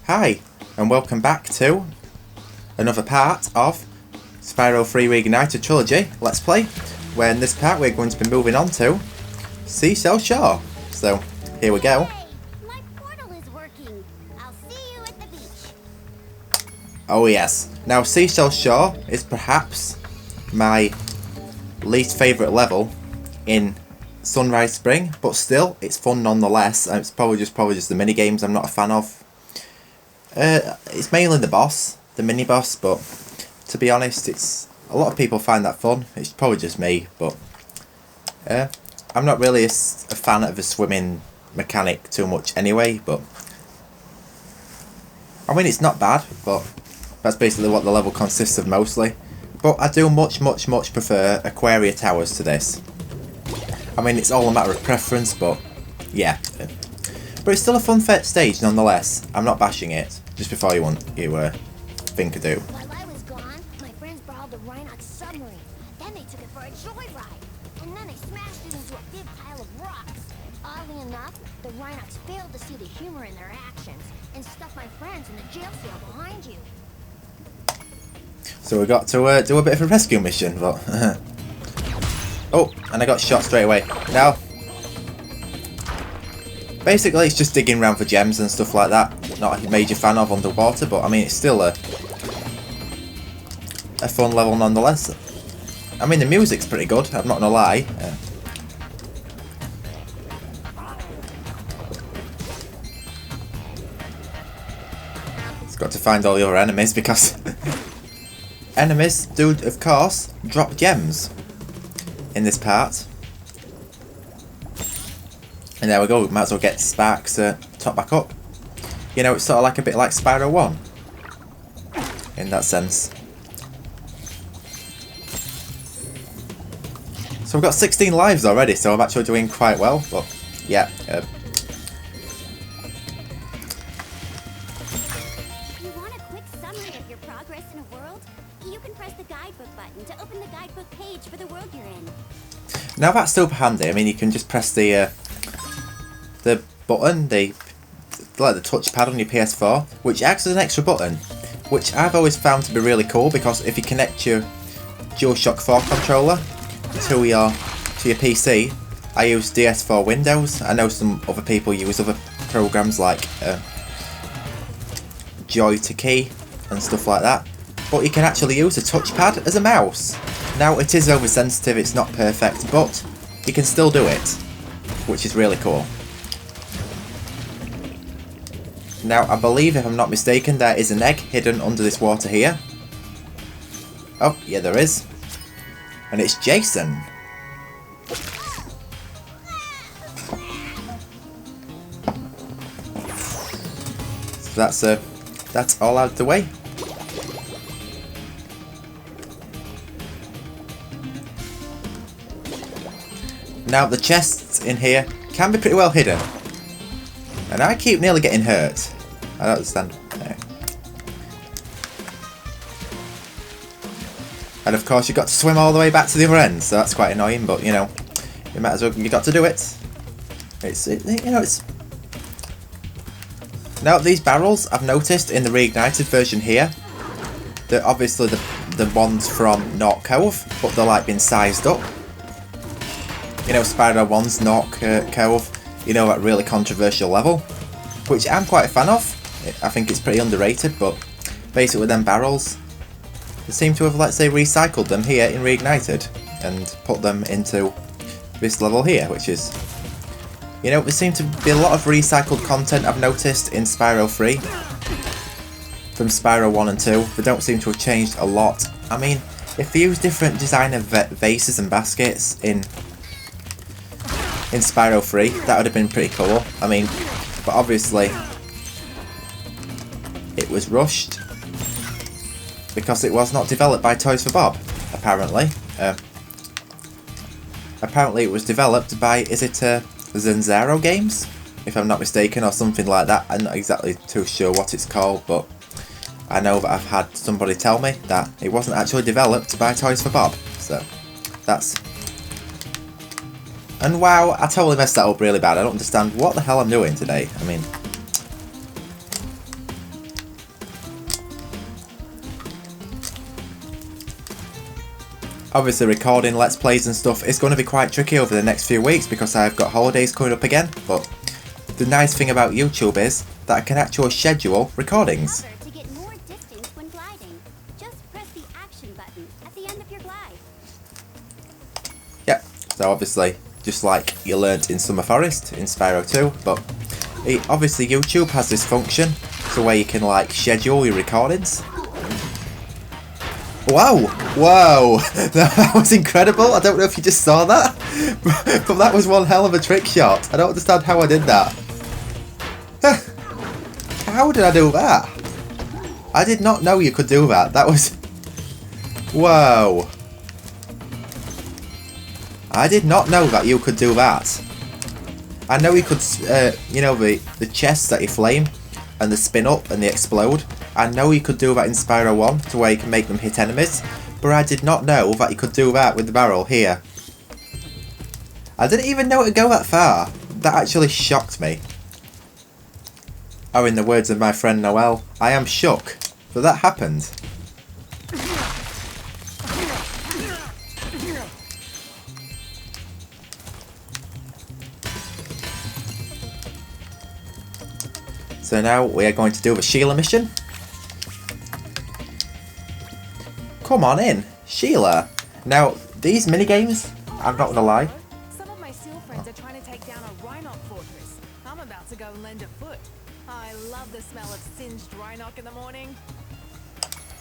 Hi, and welcome back to another part of Spyro 3 Reignited Trilogy Let's Play, where in this part we're going to be moving on to Seashell Shore. So, here we go. Hey, my portal is working. I'll see you at the beach. Oh yes, now Seashell Shore is perhaps my least favourite level in Sunrise Spring, but still, it's fun nonetheless. It's probably just the mini games I'm not a fan of. It's mainly the mini boss, but to be honest, a lot of people find that fun. It's probably just me, but I'm not really a fan of the swimming mechanic too much anyway. But I mean, it's not bad, but that's basically what the level consists of mostly. But I do much prefer Aquaria Towers to this. I mean, it's all a matter of preference, but yeah. But it's still a fun stage nonetheless. I'm not bashing it, just before you think I do. While I was gone, my friends borrowed the Reignited submarine. Then they took it for a joyride. And then they smashed it into a big pile of rocks. Oddly enough, the Reignites failed to see the humor in their actions and stuck my friends in the jail cell behind you. So we got to do a bit of a rescue mission, but oh, and I got shot straight away. Now, basically it's just digging around for gems and stuff like that. Not a major fan of underwater, but I mean it's still a fun level nonetheless. I mean the music's pretty good, I'm not gonna lie. It's got to find all the other enemies because enemies do, of course, drop gems in this part. And there we go, we might as well get Sparks top back up. You know, it's sort of like a bit like Spyro 1 in that sense. So we've got 16 lives already, so I'm actually doing quite well, but yeah. If you want a quick summary of your progress in a world, you can press the guidebook button to open the guidebook page for the world you're in. Now that's super handy. I mean, you can just press the button, like the touchpad on your PS4, which acts as an extra button, which I've always found to be really cool because if you connect your DualShock 4 controller to your PC, I use DS4 Windows. I know some other people use other programs like Joy to Key and stuff like that, but you can actually use a touchpad as a mouse. Now it is oversensitive, it's not perfect, but you can still do it, which is really cool. Now I believe, if I'm not mistaken, there is an egg hidden under this water here. Oh, yeah there is. And it's Jason. So that's all out of the way. Now the chests in here can be pretty well hidden. And I keep nearly getting hurt. I don't understand. No. And of course you've got to swim all the way back to the other end, so that's quite annoying, but you know, you might as well, you got to do it. It's now these barrels I've noticed in the Reignited version here, they're obviously the ones from North Cove, but they're like being sized up. You know, Spyro 1's North Cove, you know, that really controversial level, which I'm quite a fan of. I think it's pretty underrated, but basically them barrels, they seem to have, let's say, recycled them here in Reignited and put them into this level here, which is, you know, there seems to be a lot of recycled content I've noticed in Spyro 3 from Spyro 1 and 2. They don't seem to have changed a lot. I mean, if they use different design of vases and baskets in Spyro 3, that would have been pretty cool. I mean, but obviously it was rushed because it was not developed by Toys for Bob, apparently. Apparently it was developed by, is it Zanzaro Games, if I'm not mistaken, or something like that. I'm not exactly too sure what it's called, but I know that I've had somebody tell me that it wasn't actually developed by Toys for Bob, so that's... And wow, I totally messed that up really bad. I don't understand what the hell I'm doing today. I mean, Obviously recording Let's Plays and stuff is going to be quite tricky over the next few weeks because I've got holidays coming up again, but the nice thing about YouTube is that I can actually schedule recordings. To get more distance when gliding, just press the action button at the end of your glide. Yep, so obviously, just like you learnt in Summer Forest in Spyro 2, but obviously YouTube has this function so where you can like schedule your recordings. Wow! Whoa! That was incredible! I don't know if you just saw that, but that was one hell of a trick shot. I don't understand how I did that. How did I do that? I did not know you could do that. That was... Whoa! I did not know that you could do that. I know you could, you know, the chests that you flame, and the spin up and the explode. I know you could do that in Spyro 1 to where you can make them hit enemies, but I did not know that you could do that with the barrel here. I didn't even know it would go that far. That actually shocked me. Oh, in the words of my friend Noel, I am shook that that happened. So now we are going to do the Sheila mission. Come on in, Sheila. Now, these minigames, I'm not gonna lie. Some of my seal friends are trying to take down a Reignited fortress. I'm about to go lend a foot. I love the smell of singed Reignited in the morning.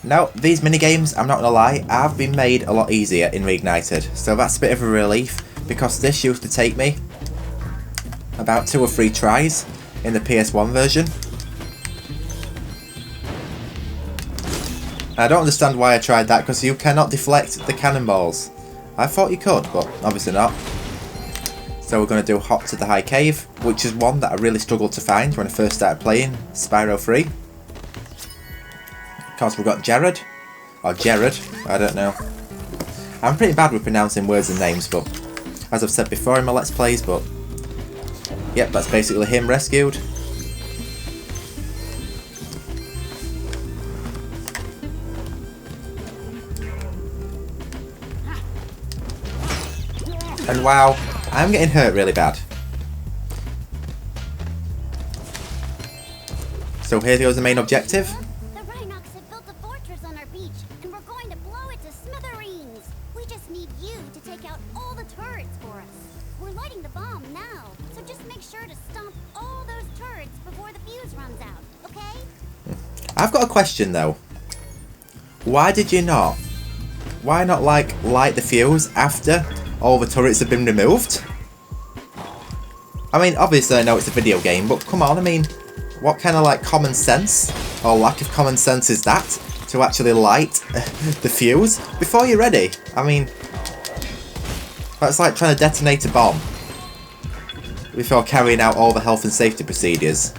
Now, these minigames, I'm not gonna lie, have been made a lot easier in Reignited. So that's a bit of a relief, because this used to take me about 2 or 3 tries in the PS1 version. I don't understand why I tried that, because you cannot deflect the cannonballs. I thought you could, but obviously not. So we're going to do Hop to the High Cave, which is one that I really struggled to find when I first started playing Spyro 3. Of course we've got Jared, or Jared, I don't know. I'm pretty bad with pronouncing words and names, but as I've said before in my Let's Plays, but yep, that's basically him rescued. And wow, I'm getting hurt really bad. So here goes the main objective. The Rhinox have built a fortress on our beach, and we're going to blow it to smithereens. We just need you to take out all the turrets for us. We're lighting the bomb now, so just make sure to stomp all those turrets before the fuse runs out, okay? I've got a question though. Why did you not? Why not like light the fuse after all the turrets have been removed? I mean, obviously I know it's a video game, but come on, I mean, what kind of like common sense or lack of common sense is that to actually light the fuse before you're ready? I mean, that's like trying to detonate a bomb before carrying out all the health and safety procedures.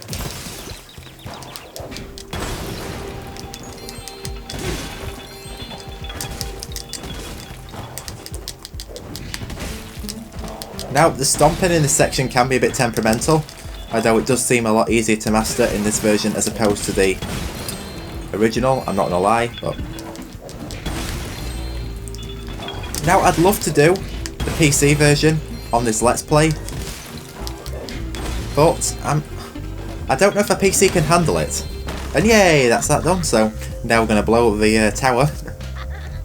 Now, the stomping in this section can be a bit temperamental, although it does seem a lot easier to master in this version as opposed to the original, I'm not gonna lie, but... Now, I'd love to do the PC version on this Let's Play, but I don't know if a PC can handle it. And yay, that's that done, so now we're gonna blow up the tower.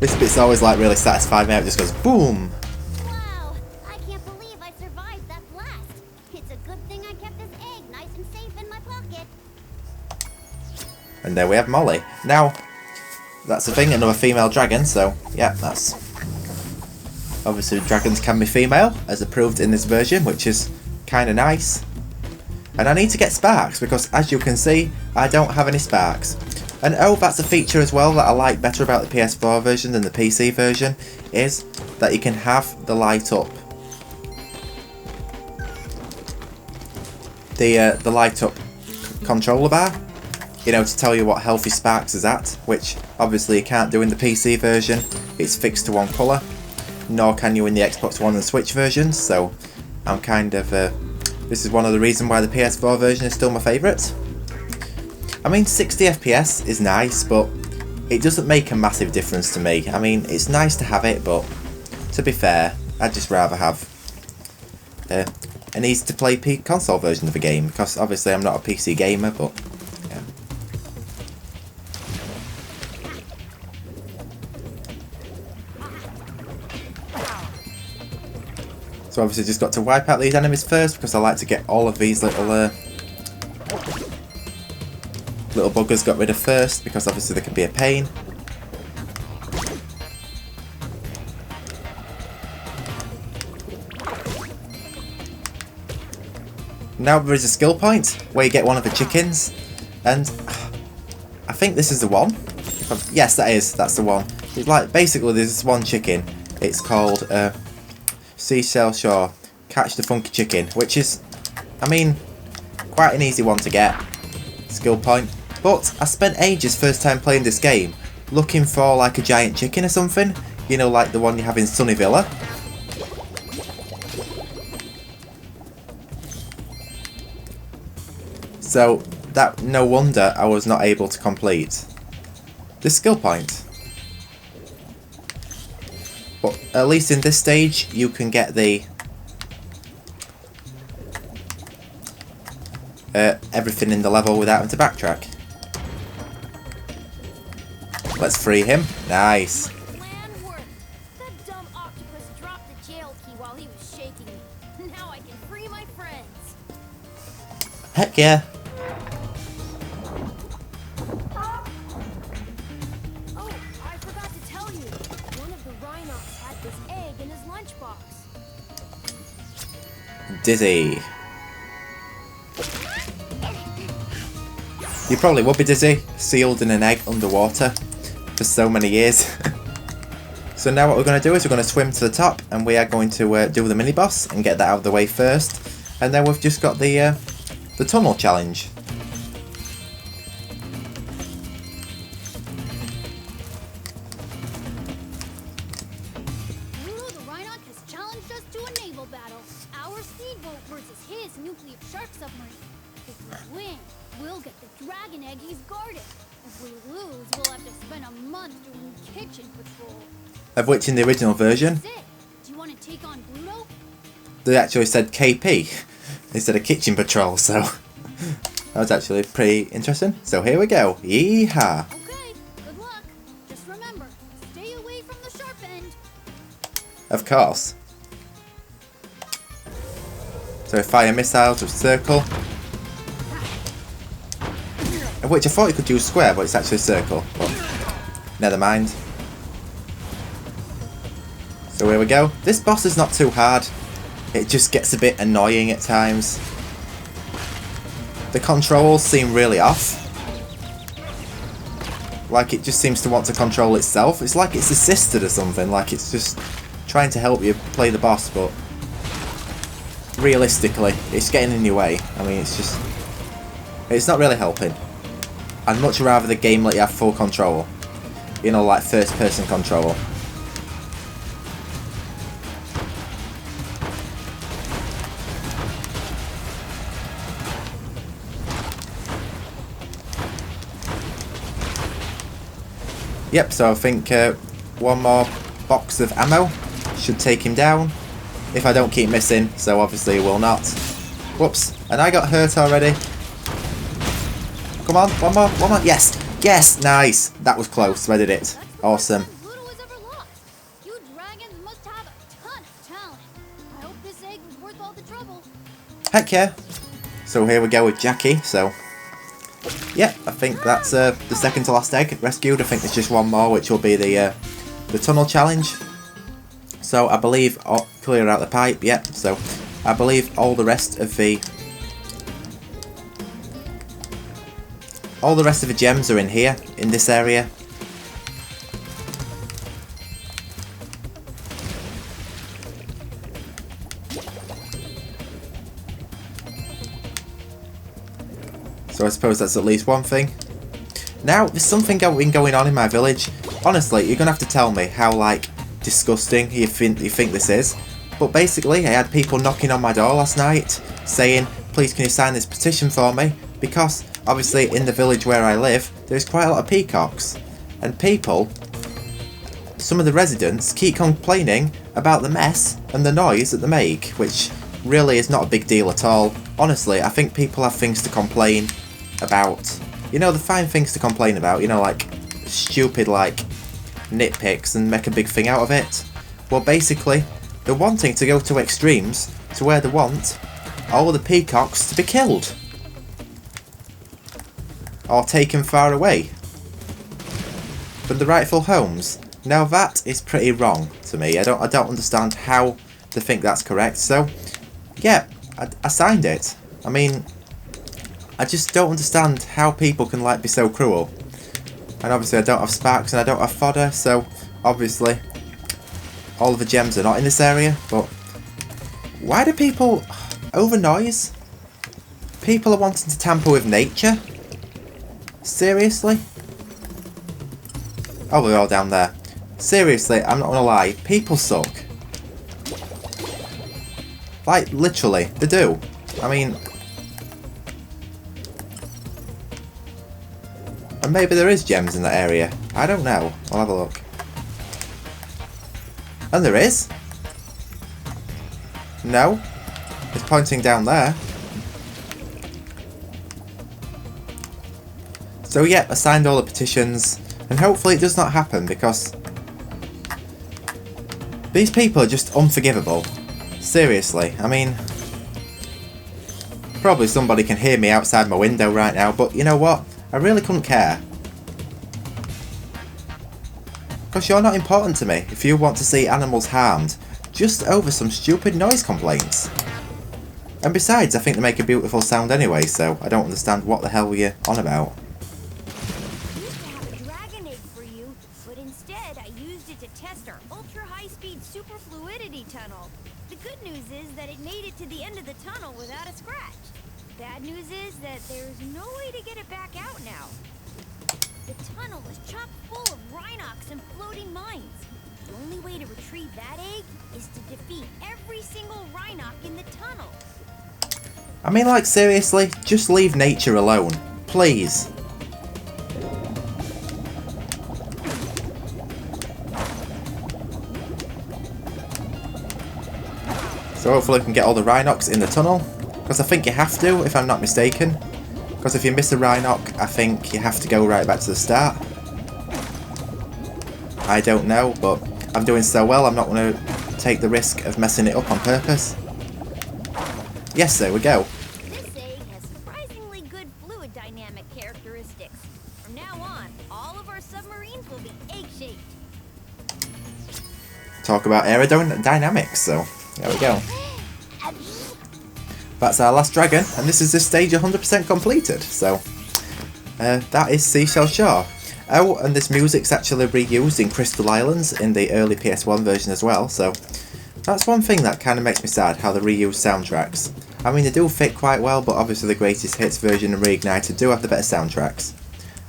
This bit's always like really satisfying me, it just goes boom! And there we have Molly. Now, that's the thing, another female dragon, so yeah, that's... Obviously dragons can be female, as approved in this version, which is kind of nice. And I need to get sparks, because as you can see, I don't have any sparks. And oh, that's a feature as well that I like better about the PS4 version than the PC version, is that you can have the light up. The light up controller bar. You know, to tell you what healthy sparks is at, which obviously you can't do in the PC version. It's fixed to one colour, nor can you in the Xbox One and Switch versions, so I'm kind of... this is one of the reasons why the PS4 version is still my favourite. I mean, 60 FPS is nice, but it doesn't make a massive difference to me. I mean, it's nice to have it, but to be fair, I'd just rather have an easy-to-play console version of a game, because obviously I'm not a PC gamer, but yeah. So obviously just got to wipe out these enemies first, because I like to get all of these little buggers got rid of first, because obviously they can be a pain. Now there is a skill point where you get one of the chickens, and I think this is the one. Yes, that's the one. It's like, basically there's this one chicken. It's called Seashell Shore. Catch the funky chicken, which is, I mean, quite an easy one to get. Skill point. But I spent ages first time playing this game looking for like a giant chicken or something. You know, like the one you have in Sunny Villa. So that, no wonder I was not able to complete this skill point. But at least in this stage you can get the everything in the level without having to backtrack. Let's free him. Nice. Plan worked. That dumb octopus dropped the jail key while he was shaking me. Now I can free my friends. Heck yeah. Oh, I forgot to tell you. One of the Rhinox had this egg in his lunchbox. Dizzy. You probably would be dizzy, sealed in an egg underwater for so many years. So now what we're going to do is we're going to swim to the top, and we are going to do the mini boss and get that out of the way first. And then we've just got the tunnel challenge. The Rhinox has challenged us to a naval battle. Our speedboat versus his nuclear shark submarine. If we win, we'll get the dragon egg he's guarded. If we lose, we'll have to spend a month doing kitchen patrol. Of which in the original version, That's it. Do you want to take on Pluto? they actually said KP instead of kitchen patrol, so that was actually pretty interesting. So here we go. Yeehaw! Okay, good luck. Just remember, stay away from the sharp end. Of course. So fire missiles with circle. Of which I thought you could use square, but it's actually circle. But never mind. So here we go. This boss is not too hard. It just gets a bit annoying at times. The controls seem really off. Like it just seems to want to control itself. It's like it's assisted or something. Like it's just trying to help you play the boss, but realistically, it's getting in your way. I mean, it's not really helping. I'd much rather the game let you have full control. You know, like first person control. Yep, so I think one more box of ammo should take him down. If I don't keep missing, so obviously it will not. Whoops, and I got hurt already. Come on, one more, yes, yes, nice. That was close, I did it. Awesome. Pluto has ever lost. You dragons must have a ton of talent. I hope this egg was worth all the trouble. Heck yeah. So here we go with Jackie, so yeah, I think that's the second to last egg rescued. I think there's just one more, which will be the tunnel challenge. So I believe, clear out the pipe, yep, so I believe all the rest of the gems are in here, in this area. So I suppose that's at least one thing. Now, there's something going on in my village. Honestly, you're going to have to tell me how, like, disgusting you think this is. But basically, I had people knocking on my door last night, saying, please can you sign this petition for me? Because, obviously, in the village where I live, there's quite a lot of peacocks. And people, some of the residents, keep complaining about the mess and the noise that they make, which really is not a big deal at all. Honestly, I think people have things to complain about. You know, the fine things to complain about, you know, like stupid, like nitpicks and make a big thing out of it. Well, basically, they're wanting to go to extremes to where they want all the peacocks to be killed. Or taken far away from the rightful homes. Now that is pretty wrong to me. I don't understand how they think that's correct. So, yeah, I signed it. I mean, I just don't understand how people can like be so cruel. And obviously I don't have sparks and I don't have fodder, so obviously all of the gems are not in this area. But why do people over noise? People are wanting to tamper with nature? Seriously? Oh, we're all down there. Seriously, I'm not gonna lie, people suck. Like, literally, they do. I mean... And maybe there is gems in that area. I don't know. I'll have a look. And there is. No. It's pointing down there. So yeah, I signed all the petitions. And hopefully it does not happen because... these people are just unforgivable. Seriously, I mean... Probably somebody can hear me outside my window right now, but you know what? I really couldn't care. Because you're not important to me if you want to see animals harmed just over some stupid noise complaints. And besides, I think they make a beautiful sound anyway, so I don't understand what the hell you're on about. I used to have a dragon egg for you, but instead I used it to test our ultra-high-speed super fluidity tunnel. The good news is that it made it to the end of the tunnel without a scratch. Bad news is that there's no way to get it back out now. The tunnel was chock full of Rhinox and floating mines. The only way to retrieve that egg is to defeat every single Rhinox in the tunnel. I mean, like, seriously, just leave nature alone. Please. So hopefully we can get all the Rhinox in the tunnel. Because I think you have to, if I'm not mistaken. Because if you miss a Rhinox, I think you have to go right back to the start. I don't know, but I'm doing so well, I'm not going to take the risk of messing it up on purpose. Yes, there we go. This egg has surprisingly good fluid dynamic characteristics. From now on, all of our submarines will be egg-shaped. Talk about aerodynamics, so there we go. That's our last dragon, and this is this stage 100% completed, so that is Seashell Shore. Oh, and this music's actually reused in Crystal Islands in the early PS1 version as well, so that's one thing that kind of makes me sad, how they reuse soundtracks. I mean, they do fit quite well, but obviously the Greatest Hits version and Reignited do have the better soundtracks.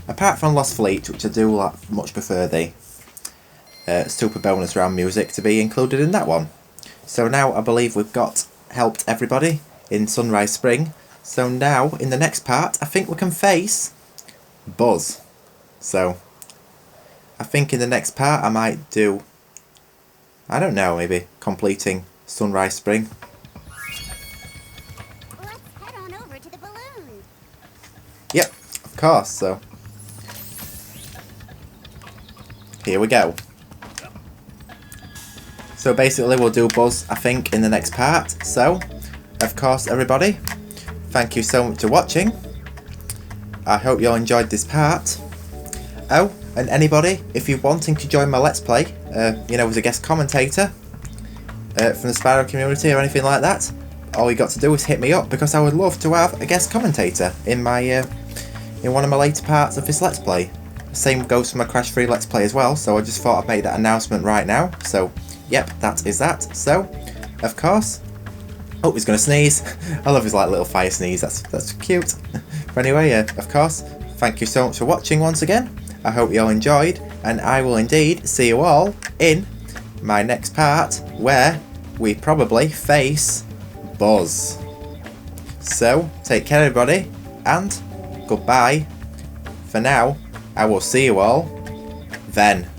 Apart from Lost Fleet, which I do much prefer the super bonus round music to be included in that one. So now I believe we've helped everybody in Sunrise Spring. So now, in the next part, I think we can face Buzz. So, I think in the next part I might do, I don't know, maybe completing Sunrise Spring. Let's head on over to the balloon. Yep, of course, so here we go. So basically we'll do Buzz, I think, in the next part. So, of course, everybody, thank you so much for watching. I hope you all enjoyed this part. Oh, and anybody, if you're wanting to join my Let's Play, you know, as a guest commentator from the Spyro community or anything like that, all you got to do is hit me up, because I would love to have a guest commentator in my in one of my later parts of this Let's Play. Same goes for my Crash Free Let's Play as well, so I just thought I'd make that announcement right now. So, yep, that is that. So, of course, oh, he's gonna sneeze. I love his like little fire sneeze. That's cute. But anyway, of course, thank you so much for watching once again. I hope you all enjoyed, and I will indeed see you all in my next part, where we probably face Buzz. So, take care everybody, and goodbye. For now, I will see you all then